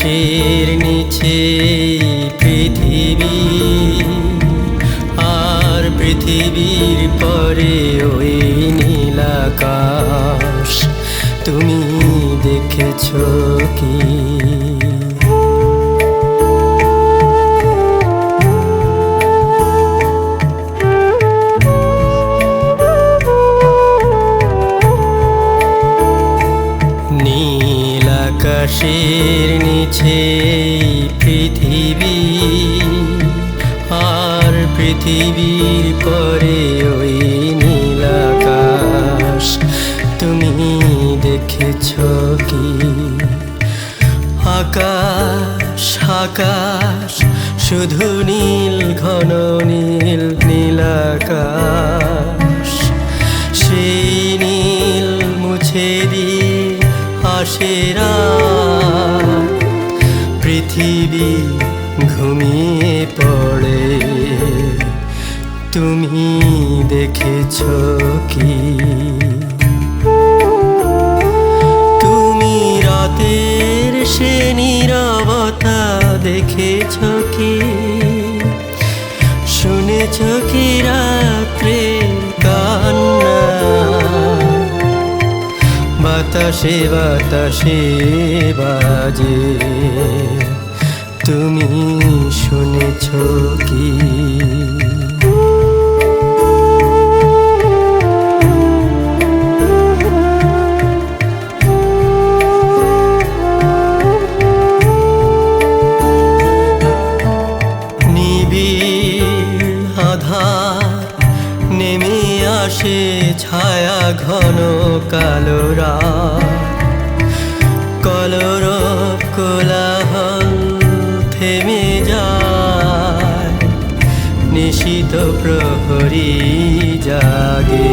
আকাশের নিচে পৃথিবী, আর পৃথিবীর পরে ওই নীল আকাশ। তুমি দেখেছো কি? নীল আকাশের নিচে পৃথিবী, আর পৃথিবীর পরে ওই নীল আকাশ। তুমি দেখেছো কি? আকাশ আকাশ শুধু নীল, ঘন নীল নীল আকাশ। সেই নীল মুছে দিয়ে আসে রাত, পৃথিবী ঘুমিয়ে পড়ে। তুমি দেখেছো কি? তুমি রাতের সে নীরবতা দেখেছো কি? শুনেছো কি রাত্রে কান্না? বাতাসে বাতাসে বাজে, তুমি শুনেছো কি? নিবিড় আধার নেমে আসে, ছায়া ঘন কালো রাত। কলরব কোলাহল থেমে যায়, নিশীথ প্রহরী জাগে।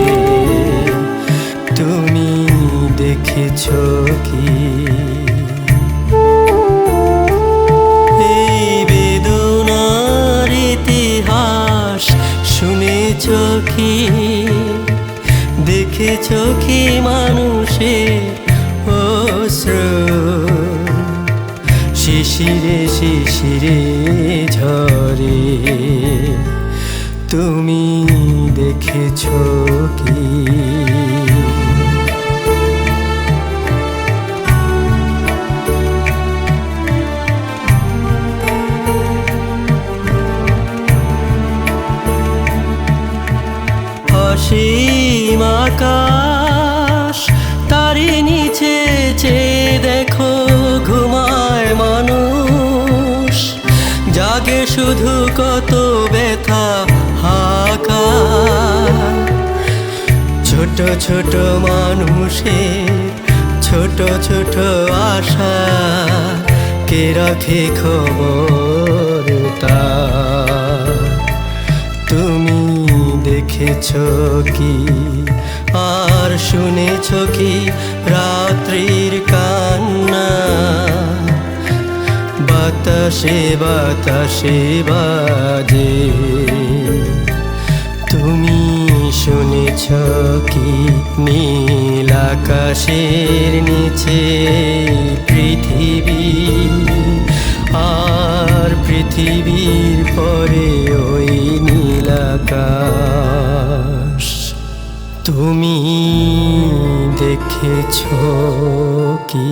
তুমি দেখেছো কি? এই বেদনার ইতিহাস শুনেছো কি? দেখেছো কি মানুষের অশ্রু শিশিরে শিশিরে ঝরে? তুমি দেখেছো কি? অসীম আকাশ, তারই নিচে চেয়ে দেখো ঘুমায় মানুষ। জাগে শুধু কত ব্যথা হাহাকার। ছোট ছোট মানুষের ছোট ছোট আশা, কে রাখে খবর তার? তুমি দেখেছো কি? আর শুনেছো কি রাত্রির কান্না? বাতাসে বাতাসে বাজে, তুমি শুনেছো কি? নীল আকাশের নিচে পৃথিবী, আর পৃথিবীর পরে ওই নীল আকাশ। তুমি দেখেছো কি?